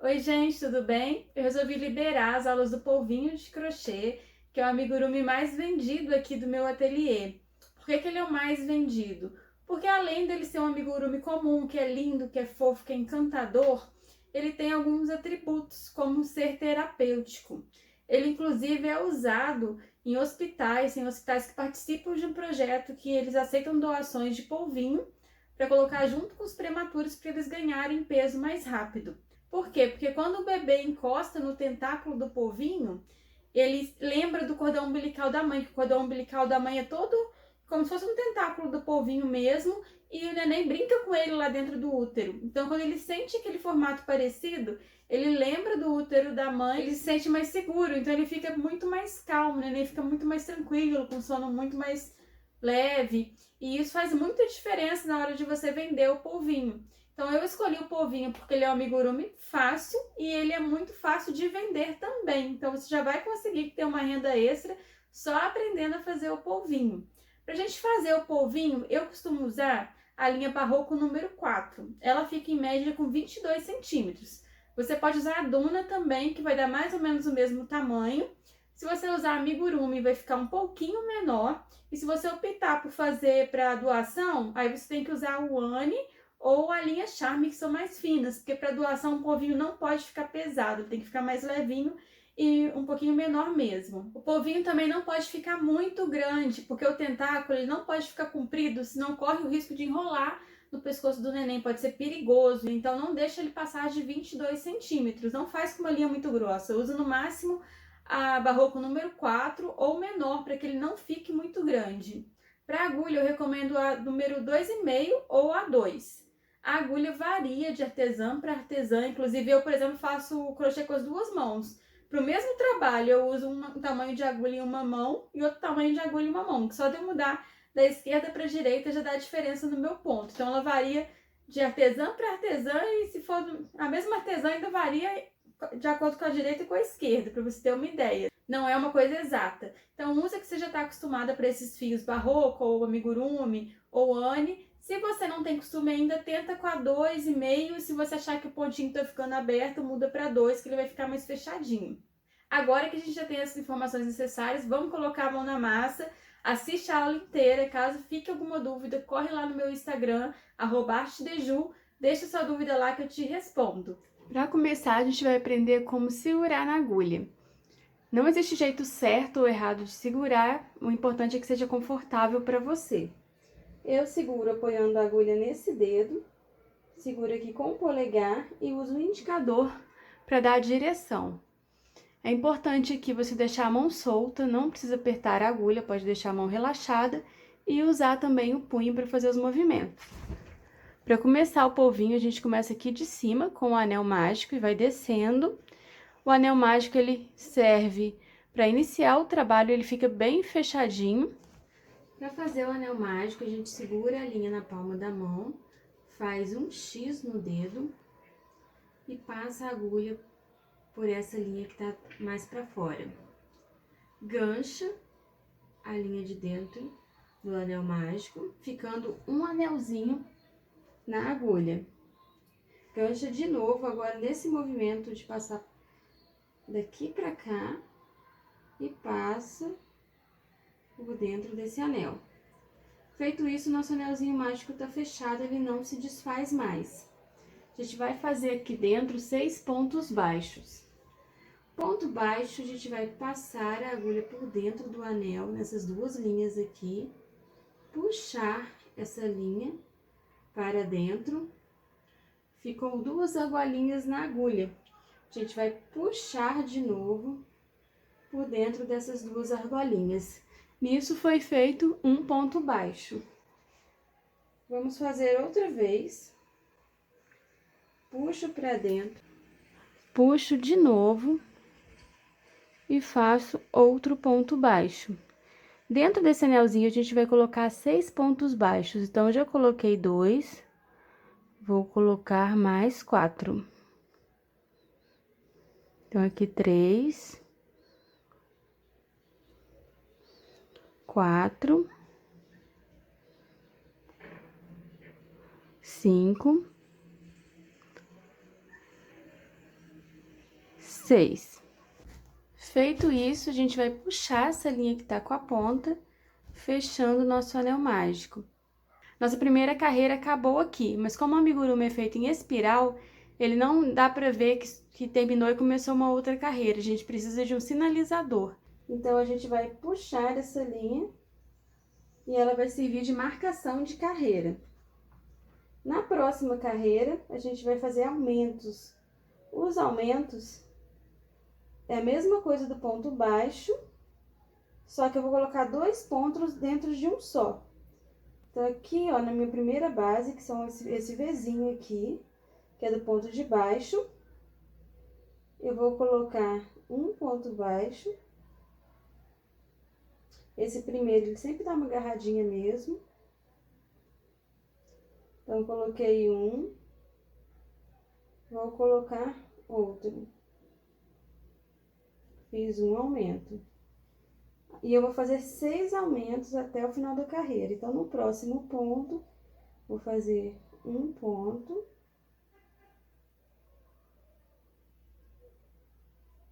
Oi, gente, tudo bem? Eu resolvi liberar as aulas do polvinho de crochê, que é o amigurumi mais vendido aqui do meu ateliê. Por que ele é o mais vendido? Porque além dele ser um amigurumi comum, que é lindo, que é fofo, que é encantador, ele tem alguns atributos, como ser terapêutico. Ele, inclusive, é usado em hospitais que participam de um projeto que eles aceitam doações de polvinho para colocar junto com os prematuros para eles ganharem peso mais rápido. Por quê? Porque quando o bebê encosta no tentáculo do polvinho, ele lembra do cordão umbilical da mãe, que o cordão umbilical da mãe é todo como se fosse um tentáculo do polvinho mesmo, e o neném brinca com ele lá dentro do útero. Então, quando ele sente aquele formato parecido, ele lembra do útero da mãe, ele se sente mais seguro, então ele fica muito mais calmo, o neném fica muito mais tranquilo, com sono muito mais leve, e isso faz muita diferença na hora de você vender o polvinho. Então eu escolhi o polvinho porque ele é um amigurumi fácil e ele é muito fácil de vender também. Então você já vai conseguir ter uma renda extra só aprendendo a fazer o polvinho. Para a gente fazer o polvinho, eu costumo usar a linha Barroco número 4. Ela fica em média com 22 centímetros. Você pode usar a Duna também, que vai dar mais ou menos o mesmo tamanho. Se você usar amigurumi, vai ficar um pouquinho menor. E se você optar por fazer para doação, aí você tem que usar o Anne ou a linha Charme, que são mais finas, porque para doação o polvinho não pode ficar pesado, tem que ficar mais levinho e um pouquinho menor mesmo. O polvinho também não pode ficar muito grande, porque o tentáculo ele não pode ficar comprido, senão corre o risco de enrolar no pescoço do neném, pode ser perigoso. Então não deixa ele passar de 22 centímetros, não faz com uma linha muito grossa, usa no máximo a Barroco número 4 ou menor, para que ele não fique muito grande. Para agulha eu recomendo a número 2,5 ou a 2. A agulha varia de artesã para artesã, inclusive eu, por exemplo, faço crochê com as duas mãos. Para o mesmo trabalho, eu uso um tamanho de agulha em uma mão e outro tamanho de agulha em uma mão, que só de eu mudar da esquerda para a direita já dá diferença no meu ponto. Então ela varia de artesã para artesã e se for a mesma artesã ainda varia de acordo com a direita e com a esquerda, para você ter uma ideia. Não é uma coisa exata. Então usa que você já está acostumada para esses fios barroco ou amigurumi ou Anne. Se você não tem costume ainda, tenta com a 2,5. Se você achar que o pontinho está ficando aberto, muda para 2, que ele vai ficar mais fechadinho. Agora que a gente já tem essas informações necessárias, vamos colocar a mão na massa. Assiste a aula inteira. Caso fique alguma dúvida, corre lá no meu Instagram, @artedeju. Deixa sua dúvida lá que eu te respondo. Para começar, a gente vai aprender como segurar na agulha. Não existe jeito certo ou errado de segurar, o importante é que seja confortável para você. Eu seguro apoiando a agulha nesse dedo, seguro aqui com o polegar e uso o indicador para dar a direção. É importante aqui você deixar a mão solta, não precisa apertar a agulha, pode deixar a mão relaxada e usar também o punho para fazer os movimentos. Para começar o polvinho, a gente começa aqui de cima com o anel mágico e vai descendo. O anel mágico ele serve para iniciar o trabalho, ele fica bem fechadinho. Para fazer o anel mágico, a gente segura a linha na palma da mão, faz um X no dedo e passa a agulha por essa linha que está mais para fora. Gancha a linha de dentro do anel mágico, ficando um anelzinho na agulha. Gancha de novo agora nesse movimento de passar daqui para cá e passa por dentro desse anel. Feito isso, nosso anelzinho mágico tá fechado, ele não se desfaz mais. A gente vai fazer aqui dentro 6 pontos baixos. Ponto baixo, a gente vai passar a agulha por dentro do anel, nessas duas linhas aqui, puxar essa linha para dentro. Ficam duas argolinhas na agulha. A gente vai puxar de novo por dentro dessas duas argolinhas. Nisso foi feito um ponto baixo. Vamos fazer outra vez. Puxo para dentro, puxo de novo e faço outro ponto baixo. Dentro desse anelzinho, a gente vai colocar 6 pontos baixos. Então, eu já coloquei 2, vou colocar mais 4. Então, aqui 3, 4, 5, 6. Feito isso, a gente vai puxar essa linha que tá com a ponta, fechando o nosso anel mágico. Nossa primeira carreira acabou aqui, mas como o amigurumi é feito em espiral, ele não dá pra ver que terminou e começou uma outra carreira. A gente precisa de um sinalizador. Então, a gente vai puxar essa linha e ela vai servir de marcação de carreira. Na próxima carreira, a gente vai fazer aumentos. Os aumentos é a mesma coisa do ponto baixo, só que eu vou colocar 2 pontos dentro de um só. Então, aqui, ó, na minha primeira base, que são esse Vzinho aqui, que é do ponto de baixo, eu vou colocar um ponto baixo. Esse primeiro, ele sempre dá uma agarradinha mesmo. Então, coloquei um, vou colocar outro. Fiz um aumento. E eu vou fazer 6 aumentos até o final da carreira. Então, no próximo ponto, vou fazer um ponto,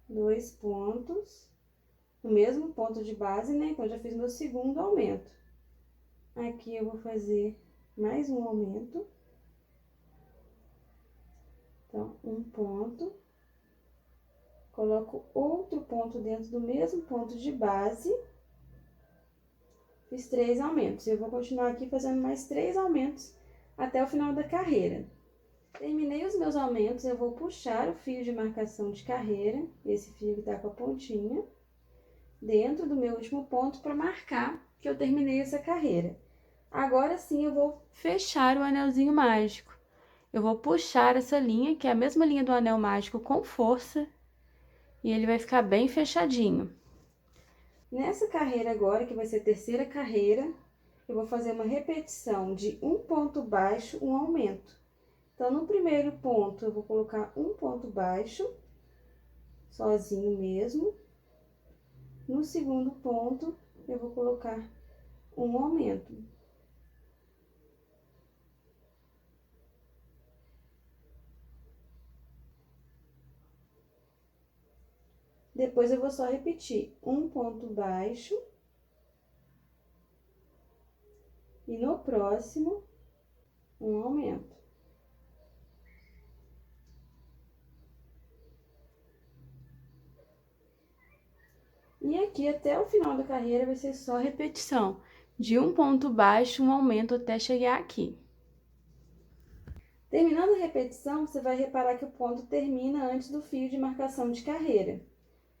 2 pontos, no mesmo ponto de base, né? Então, já fiz meu segundo aumento. Aqui eu vou fazer mais um aumento. Então, um ponto. Coloco outro ponto dentro do mesmo ponto de base. Fiz 3 aumentos. Eu vou continuar aqui fazendo mais 3 aumentos até o final da carreira. Terminei os meus aumentos, eu vou puxar o fio de marcação de carreira, esse fio que tá com a pontinha, dentro do meu último ponto para marcar que eu terminei essa carreira. Agora sim eu vou fechar o anelzinho mágico. Eu vou puxar essa linha, que é a mesma linha do anel mágico, com força, e ele vai ficar bem fechadinho. Nessa carreira agora, que vai ser a terceira carreira, eu vou fazer uma repetição de um ponto baixo, um aumento. Então, no primeiro ponto, eu vou colocar um ponto baixo, sozinho mesmo. No segundo ponto, eu vou colocar um aumento. Depois, eu vou só repetir um ponto baixo. E no próximo, um aumento. E aqui, até o final da carreira, vai ser só repetição. De um ponto baixo, um aumento até chegar aqui. Terminando a repetição, você vai reparar que o ponto termina antes do fio de marcação de carreira.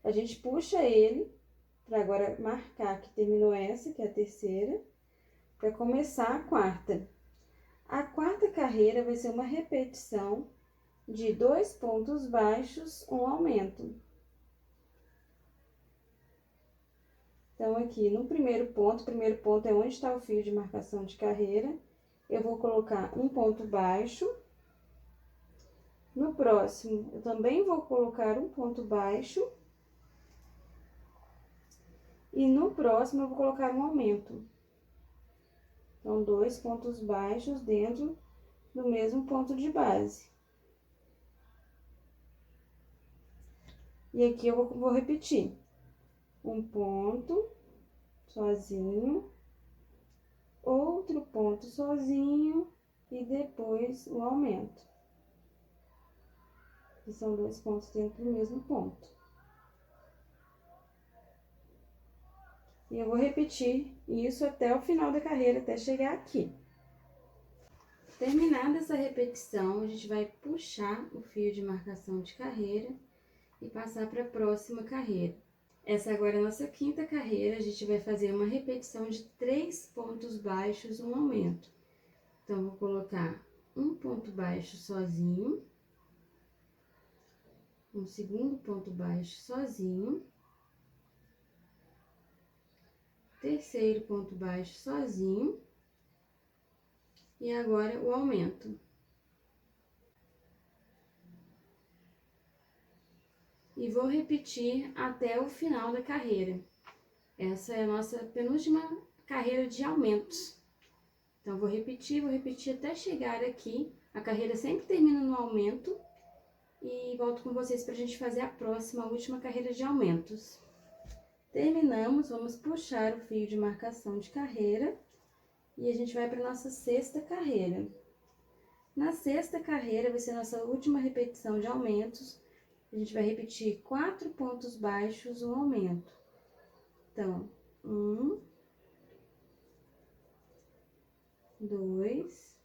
A gente puxa ele, para agora marcar que terminou essa, que é a terceira, para começar a quarta. A quarta carreira vai ser uma repetição de 2 pontos baixos, um aumento. Então, aqui no primeiro ponto, o primeiro ponto é onde está o fio de marcação de carreira, eu vou colocar um ponto baixo. No próximo, eu também vou colocar um ponto baixo. E no próximo, eu vou colocar um aumento. Então, 2 pontos baixos dentro do mesmo ponto de base. E aqui eu vou repetir. Um ponto sozinho, outro ponto sozinho e depois o aumento. Que são 2 pontos dentro do mesmo ponto. E eu vou repetir isso até o final da carreira, até chegar aqui. Terminada essa repetição, a gente vai puxar o fio de marcação de carreira e passar para a próxima carreira. Essa agora é a nossa quinta carreira, a gente vai fazer uma repetição de 3 pontos baixos, um aumento. Então, vou colocar um ponto baixo sozinho, um segundo ponto baixo sozinho, terceiro ponto baixo sozinho, e agora o aumento. E vou repetir até o final da carreira. Essa é a nossa penúltima carreira de aumentos. Então, vou repetir até chegar aqui. A carreira sempre termina no aumento. e volto com vocês pra gente fazer a próxima, a última carreira de aumentos. Terminamos, vamos puxar o fio de marcação de carreira e a gente vai para nossa sexta carreira. Na sexta carreira vai ser a nossa última repetição de aumentos. A gente vai repetir 4 pontos baixos o aumento. Então, 1, 2,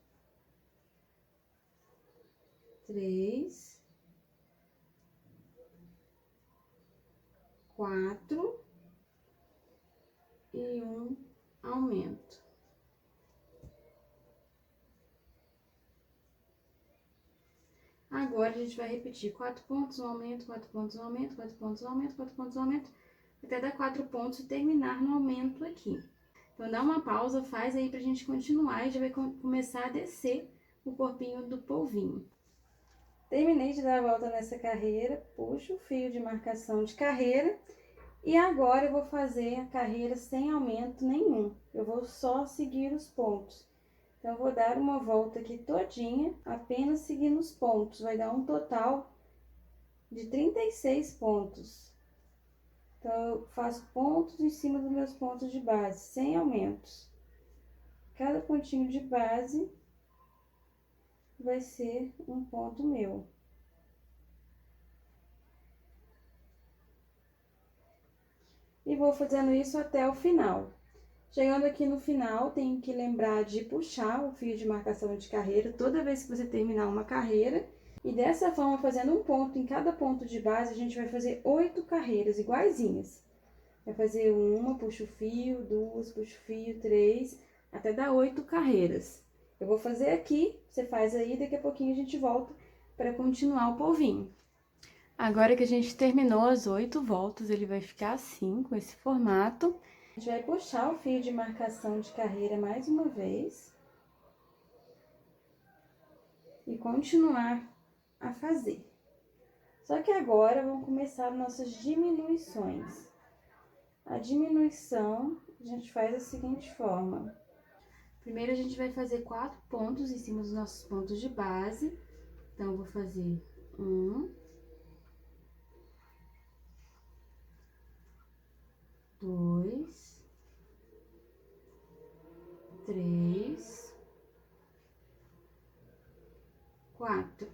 3, 4 e 1 aumento. Agora, a gente vai repetir 4 pontos, um aumento, 4 pontos, um aumento, 4 pontos, um aumento, 4 pontos, um aumento, até dar 4 pontos e terminar no aumento aqui. Então, dá uma pausa, faz aí pra gente continuar e já vai começar a descer o corpinho do polvinho. Terminei de dar a volta nessa carreira, puxo o fio de marcação de carreira e agora eu vou fazer a carreira sem aumento nenhum. Eu vou só seguir os pontos. Então, eu vou dar uma volta aqui todinha, apenas seguindo os pontos. Vai dar um total de 36 pontos. Então, eu faço pontos em cima dos meus pontos de base, sem aumentos. Cada pontinho de base vai ser um ponto meu. E vou fazendo isso até o final. Chegando aqui no final, tem que lembrar de puxar o fio de marcação de carreira toda vez que você terminar uma carreira. E dessa forma, fazendo um ponto em cada ponto de base, a gente vai fazer 8 carreiras iguaizinhas. Vai fazer uma, puxa o fio, duas, puxa o fio, 3, até dar 8 carreiras. Eu vou fazer aqui, você faz aí, daqui a pouquinho a gente volta para continuar o polvinho. Agora que a gente terminou as 8 voltas, ele vai ficar assim, com esse formato. A gente vai puxar o fio de marcação de carreira mais uma vez. E continuar a fazer. Só que agora vamos começar nossas diminuições. A diminuição a gente faz da seguinte forma. Primeiro a gente vai fazer 4 pontos em cima dos nossos pontos de base. Então, eu vou fazer 1, 2, 3, 4.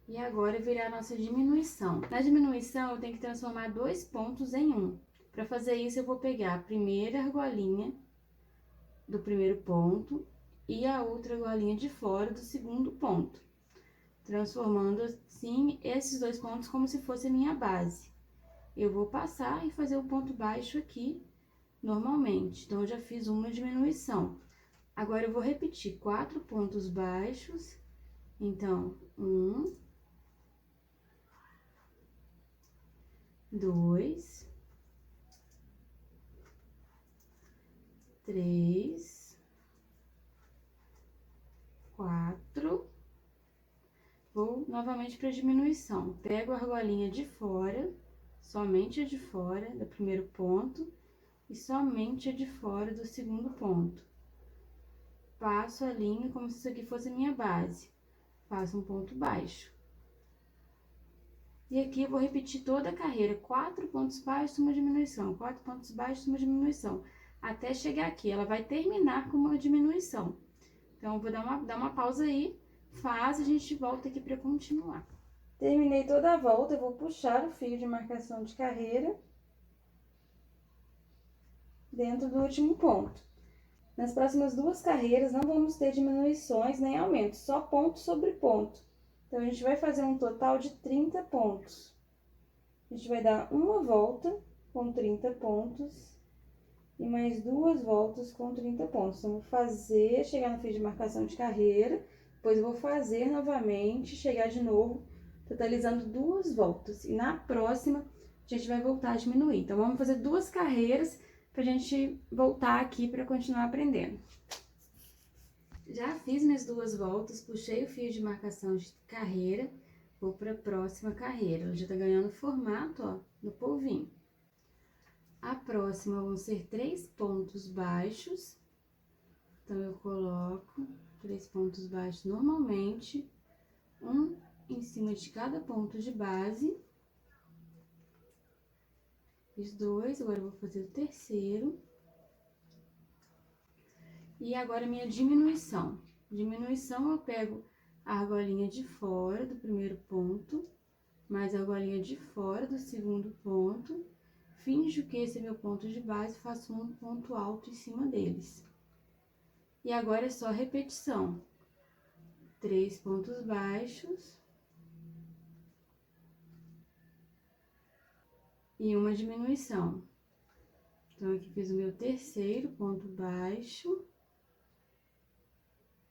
E agora virar a nossa diminuição. Na diminuição, eu tenho que transformar 2 pontos em 1. Para fazer isso, eu vou pegar a primeira argolinha do primeiro ponto e a outra argolinha de fora do segundo ponto, transformando assim esses 2 pontos como se fosse a minha base. Eu vou passar e fazer o ponto baixo aqui normalmente. Então, eu já fiz uma diminuição. Agora, eu vou repetir 4 pontos baixos. Então, 1, 2, 3, 4. Vou novamente para a diminuição. Pego a argolinha de fora, somente a de fora do primeiro ponto e somente a de fora do segundo ponto. Passo a linha como se isso aqui fosse a minha base. Faço um ponto baixo. E aqui eu vou repetir toda a carreira, 4 pontos baixos, uma diminuição, 4 pontos baixos, uma diminuição, até chegar aqui. Ela vai terminar com uma diminuição. Então, eu vou dar uma pausa aí, faz, a gente volta aqui para continuar. Terminei toda a volta, eu vou puxar o fio de marcação de carreira dentro do último ponto. Nas próximas 2 carreiras, não vamos ter diminuições nem aumentos, só ponto sobre ponto. Então, a gente vai fazer um total de 30 pontos. A gente vai dar uma volta com 30 pontos e mais 2 voltas com 30 pontos. Então, eu vou fazer, chegar no fio de marcação de carreira, depois eu vou fazer novamente, chegar de novo, totalizando 2 voltas. E na próxima, a gente vai voltar a diminuir. Então, vamos fazer 2 carreiras pra gente voltar aqui pra continuar aprendendo. Já fiz minhas 2 voltas, puxei o fio de marcação de carreira, vou para a próxima carreira. Ela já tá ganhando formato, ó, no polvinho. A próxima vão ser 3 pontos baixos. Então, eu coloco 3 pontos baixos normalmente, um em cima de cada ponto de base. Fiz 2, agora eu vou fazer o terceiro. E agora minha diminuição. Diminuição, eu pego a argolinha de fora do primeiro ponto, mais a argolinha de fora do segundo ponto, finjo que esse é meu ponto de base, faço um ponto alto em cima deles. E agora é só repetição. 3 pontos baixos e uma diminuição. Então, aqui fiz o meu terceiro ponto baixo,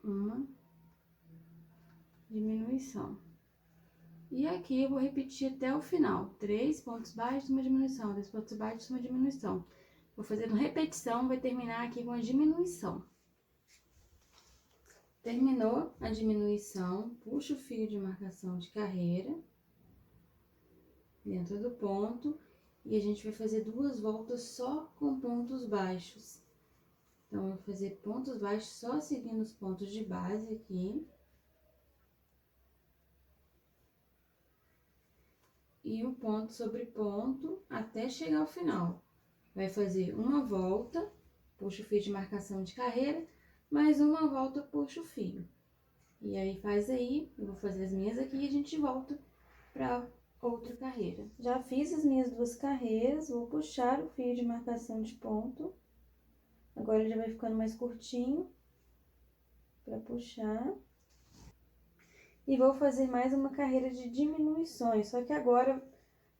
uma diminuição. E aqui eu vou repetir até o final. 3 pontos baixos, uma diminuição. 3 pontos baixos, uma diminuição. Vou fazendo repetição, vai terminar aqui com a diminuição. Terminou a diminuição, puxa o fio de marcação de carreira dentro do ponto e a gente vai fazer 2 voltas só com pontos baixos. Então, eu vou fazer pontos baixos só seguindo os pontos de base aqui. E um ponto sobre ponto até chegar ao final. Vai fazer uma volta, puxa o fio de marcação de carreira, mais uma volta, puxa o fio. E aí, faz aí, eu vou fazer as minhas aqui e a gente volta pra outra carreira. Já fiz as minhas 2 carreiras, vou puxar o fio de marcação de ponto. Agora ele já vai ficando mais curtinho pra puxar. E vou fazer mais uma carreira de diminuições, só que agora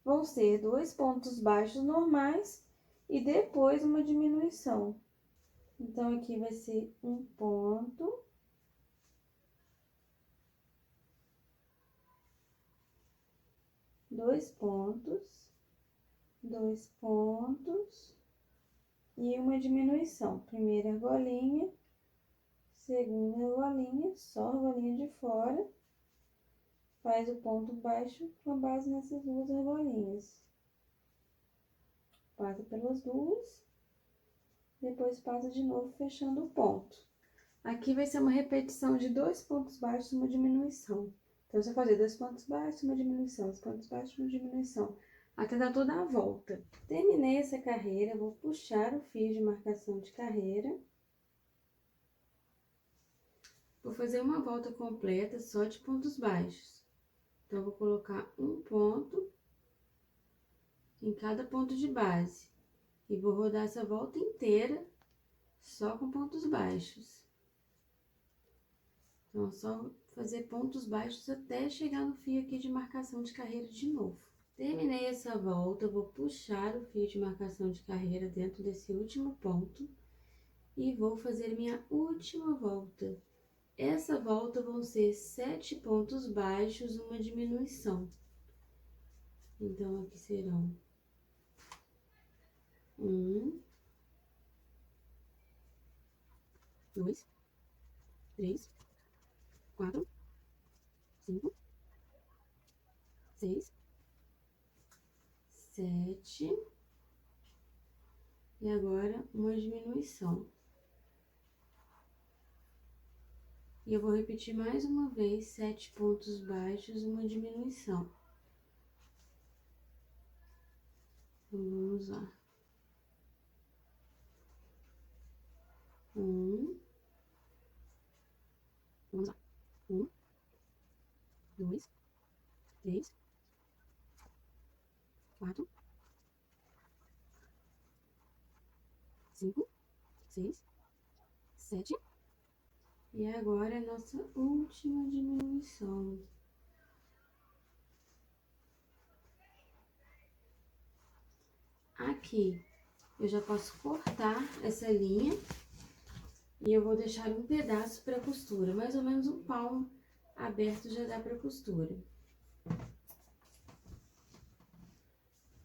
vão ser 2 pontos baixos normais e depois uma diminuição. Então, aqui vai ser um ponto, dois pontos, 2 pontos e uma diminuição. Primeira argolinha, segunda argolinha, só argolinha de fora. Faz o ponto baixo com base nessas 2 argolinhas. Passa pelas 2, depois passa de novo fechando o ponto. Aqui vai ser uma repetição de 2 pontos baixos e uma diminuição. Então, você vai fazer 2 pontos baixos, uma diminuição, 2 pontos baixos, uma diminuição, até dar toda a volta. Terminei essa carreira, vou puxar o fio de marcação de carreira. Vou fazer uma volta completa só de pontos baixos. Então, vou colocar um ponto em cada ponto de base. E vou rodar essa volta inteira só com pontos baixos. Então, é só fazer pontos baixos até chegar no fio aqui de marcação de carreira de novo. Terminei essa volta, vou puxar o fio de marcação de carreira dentro desse último ponto e vou fazer minha última volta. Essa volta vão ser 7 pontos baixos, uma diminuição. Então, aqui serão 1, 2, 3, 4, 5, 6, 7. E agora, uma diminuição. E eu vou repetir mais uma vez, 7 pontos baixos, uma diminuição. Então, vamos lá. 1, vamos lá. 1, 2, 3, 4, 5, 6, 7. E agora a nossa última diminuição. Aqui, eu já posso cortar essa linha e eu vou deixar um pedaço para costura, mais ou menos um palmo aberto já dá para costura.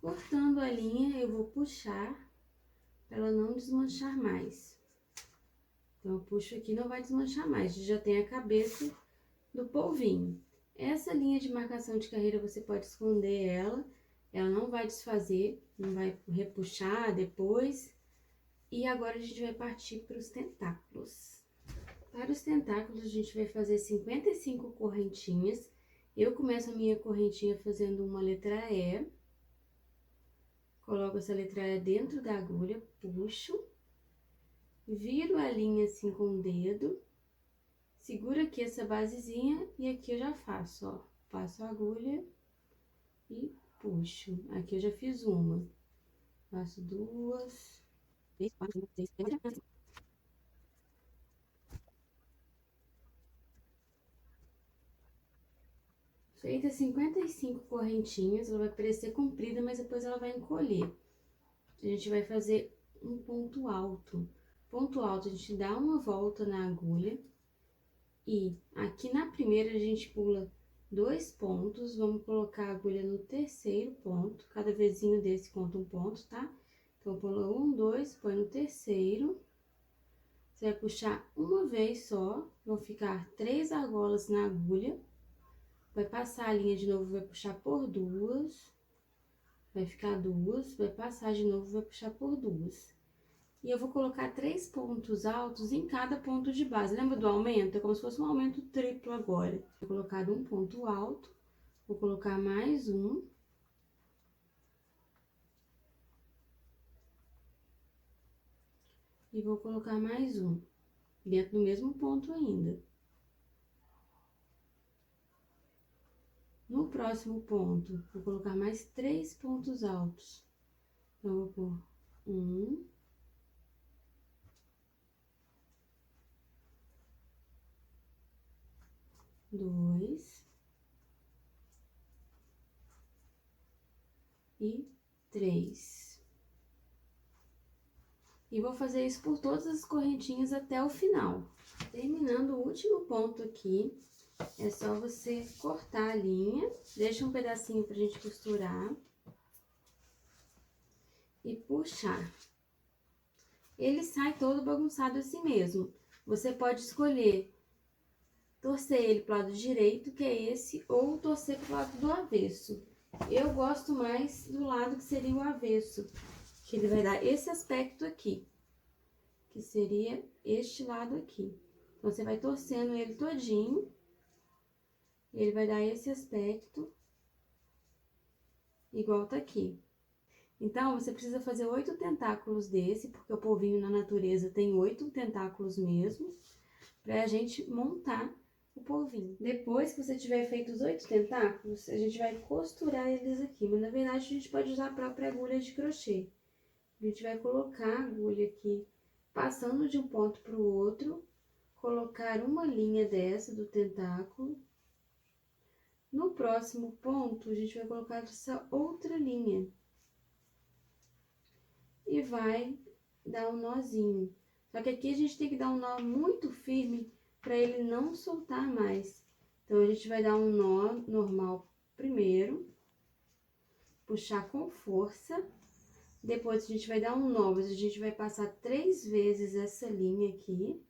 Cortando a linha, eu vou puxar para ela não desmanchar mais. Então, eu puxo aqui, não vai desmanchar mais, já tem a cabeça do polvinho. Essa linha de marcação de carreira, você pode esconder ela não vai desfazer, não vai repuxar depois. E agora, a gente vai partir para os tentáculos. Para os tentáculos, a gente vai fazer 55 correntinhas. Eu começo a minha correntinha fazendo uma letra E. Coloco essa letra E dentro da agulha, puxo. Viro a linha assim com o dedo. Seguro aqui essa basezinha e aqui eu já faço, ó. Passo a agulha e puxo. Aqui eu já fiz uma. Faço 2, 3, 4, 5, 6, 7, 8. Feita 55 correntinhas, ela vai parecer comprida, mas depois ela vai encolher. A gente vai fazer um ponto alto. Ponto alto, a gente dá uma volta na agulha e aqui na primeira a gente pula 2 pontos, vamos colocar a agulha no terceiro ponto, cada vezinho desse conta um ponto, tá? Então, pula 1, 2, põe no terceiro, você vai puxar uma vez só, vão ficar 3 argolas na agulha, vai passar a linha de novo, vai puxar por 2, vai ficar 2, vai passar de novo, vai puxar por 2. E eu vou colocar 3 pontos altos em cada ponto de base. Lembra do aumento? É como se fosse um aumento triplo agora. Vou colocar um ponto alto, vou colocar mais um. E vou colocar mais um, dentro do mesmo ponto ainda. No próximo ponto, vou colocar mais 3 pontos altos. Então, vou pôr 1, 2 e 3. E vou fazer isso por todas as correntinhas até o final. Terminando o último ponto aqui, é só você cortar a linha, deixa um pedacinho pra gente costurar e puxar. Ele sai todo bagunçado assim mesmo. Você pode escolher torcer ele pro lado direito, que é esse, ou torcer pro lado do avesso. Eu gosto mais do lado que seria o avesso, que ele vai dar esse aspecto aqui, que seria este lado aqui. Então, você vai torcendo ele todinho, e ele vai dar esse aspecto, igual tá aqui. Então, você precisa fazer 8 tentáculos desse, porque o polvinho na natureza tem 8 tentáculos mesmo, pra gente montar o polvinho. Depois que você tiver feito os 8 tentáculos, a gente vai costurar eles aqui, mas na verdade a gente pode usar a própria agulha de crochê. A gente vai colocar a agulha aqui, passando de um ponto para o outro, colocar uma linha dessa do tentáculo. No próximo ponto, a gente vai colocar essa outra linha. E vai dar um nozinho. Só que aqui a gente tem que dar um nó muito firme para ele não soltar mais. Então, a gente vai dar um nó normal primeiro, puxar com força. Depois, a gente vai dar um nó, mas a gente vai passar 3 vezes essa linha aqui,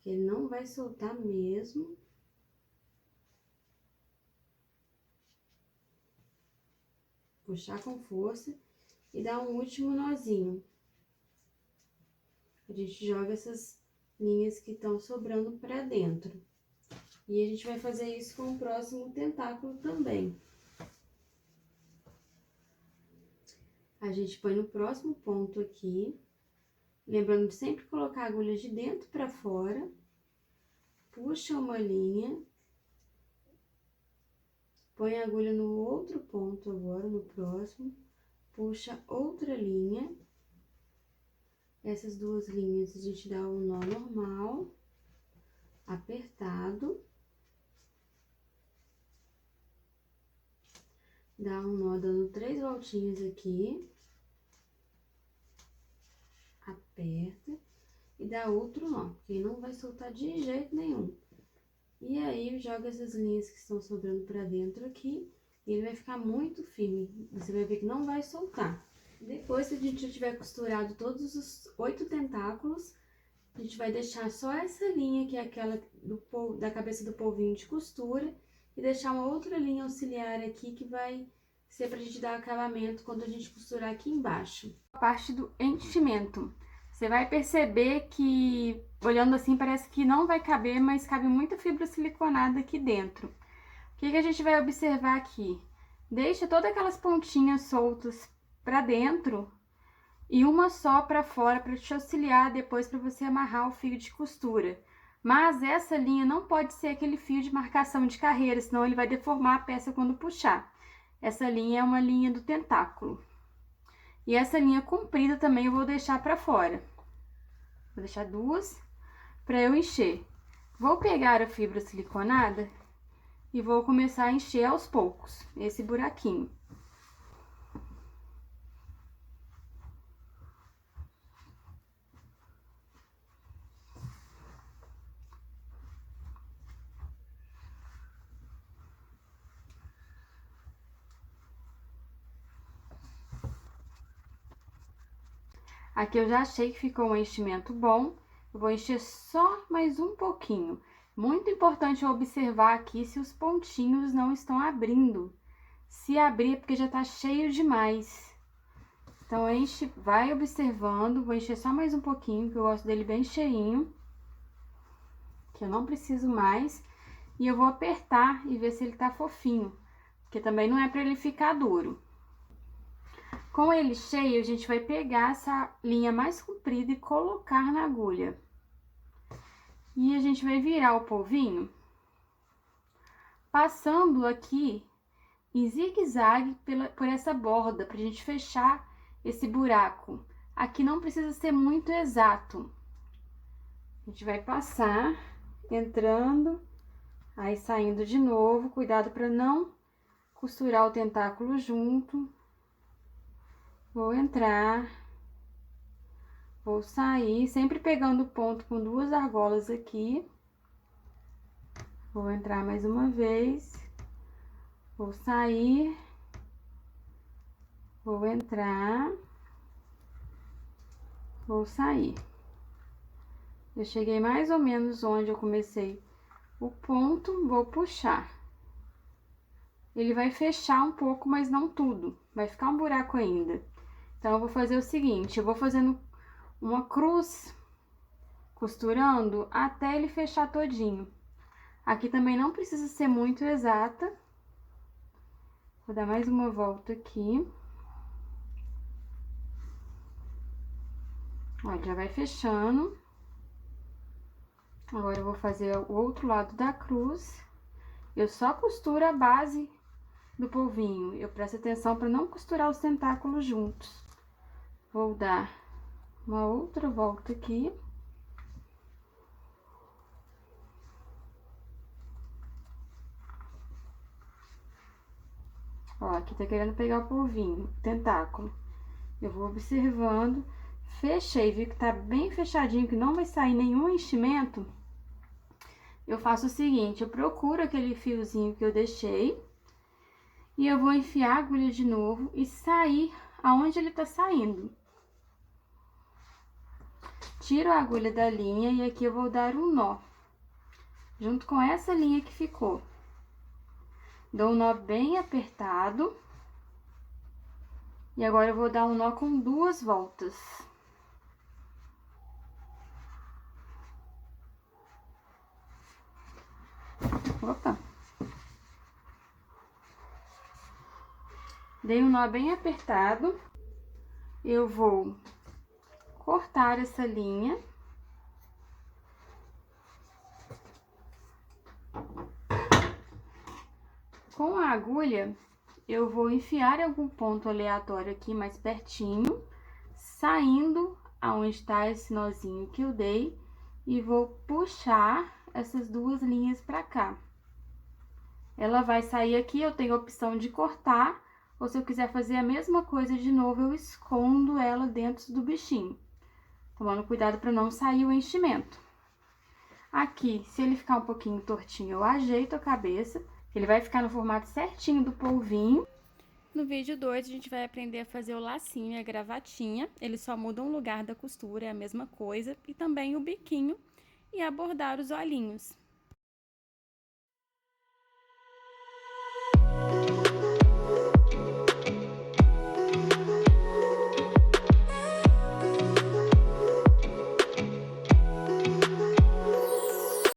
que ele não vai soltar mesmo. Puxar com força e dar um último nozinho. A gente joga essas linhas que estão sobrando para dentro. E a gente vai fazer isso com o próximo tentáculo também. A gente põe no próximo ponto aqui, lembrando de sempre colocar a agulha de dentro para fora, puxa uma linha, põe a agulha no outro ponto agora, no próximo, puxa outra linha. Essas duas linhas a gente dá um nó normal, apertado. Dá um nó dando 3 voltinhas aqui. Aperta e dá outro nó, porque não vai soltar de jeito nenhum. E aí, joga essas linhas que estão sobrando pra dentro aqui, e ele vai ficar muito firme. Você vai ver que não vai soltar. Depois que a gente já tiver costurado todos os 8 tentáculos, a gente vai deixar só essa linha, que é aquela da cabeça do polvinho de costura, e deixar uma outra linha auxiliar aqui, que vai ser pra gente dar acabamento quando a gente costurar aqui embaixo. A parte do enchimento. Você vai perceber que, olhando assim, parece que não vai caber, mas cabe muita fibra siliconada aqui dentro. O que a gente vai observar aqui? Deixa todas aquelas pontinhas soltas para dentro e uma só para fora para te auxiliar depois para você amarrar o fio de costura. Mas essa linha não pode ser aquele fio de marcação de carreira, senão ele vai deformar a peça quando puxar. Essa linha é uma linha do tentáculo. E essa linha comprida também eu vou deixar para fora. Vou deixar duas para eu encher. Vou pegar a fibra siliconada e vou começar a encher aos poucos esse buraquinho. Aqui eu já achei que ficou um enchimento bom. Eu vou encher só mais um pouquinho. Muito importante observar aqui se os pontinhos não estão abrindo. Se abrir é porque já tá cheio demais. Então enche, vai observando. Vou encher só mais um pouquinho, que eu gosto dele bem cheinho. Que eu não preciso mais. E eu vou apertar e ver se ele tá fofinho. Porque também não é para ele ficar duro. Com ele cheio, a gente vai pegar essa linha mais comprida e colocar na agulha. E a gente vai virar o polvinho, passando aqui em zigue-zague por essa borda, pra gente fechar esse buraco. Aqui não precisa ser muito exato. A gente vai passar, entrando, aí saindo de novo. Cuidado para não costurar o tentáculo junto. Vou entrar, vou sair, sempre pegando o ponto com duas argolas aqui. Vou entrar mais uma vez, vou sair, vou entrar, vou sair. Eu cheguei mais ou menos onde eu comecei o ponto, vou puxar. Ele vai fechar um pouco, mas não tudo, vai ficar um buraco ainda. Então, eu vou fazer o seguinte, eu vou fazendo uma cruz, costurando até ele fechar todinho. Aqui também não precisa ser muito exata. Vou dar mais uma volta aqui. Olha, já vai fechando. Agora, eu vou fazer o outro lado da cruz. Eu só costuro a base do polvinho. Eu presto atenção para não costurar os tentáculos juntos. Vou dar uma outra volta aqui. Ó, aqui tá querendo pegar o polvinho, o tentáculo. Eu vou observando, fechei, vi que tá bem fechadinho, que não vai sair nenhum enchimento. Eu faço o seguinte, eu procuro aquele fiozinho que eu deixei e eu vou enfiar a agulha de novo e sair aonde ele tá saindo. Tiro a agulha da linha e aqui eu vou dar um nó, junto com essa linha que ficou. Dou um nó bem apertado. E agora eu vou dar um nó com duas voltas. Opa! Dei um nó bem apertado. Eu vou cortar essa linha. Com a agulha, eu vou enfiar em algum ponto aleatório aqui mais pertinho, saindo aonde está esse nozinho que eu dei, e vou puxar essas duas linhas pra cá. Ela vai sair aqui, eu tenho a opção de cortar, ou se eu quiser fazer a mesma coisa de novo, eu escondo ela dentro do bichinho, tomando cuidado para não sair o enchimento. Aqui, se ele ficar um pouquinho tortinho, eu ajeito a cabeça, ele vai ficar no formato certinho do polvinho. No vídeo 2, a gente vai aprender a fazer o lacinho e a gravatinha. Eles só mudam o lugar da costura, é a mesma coisa. E também o biquinho e abordar os olhinhos.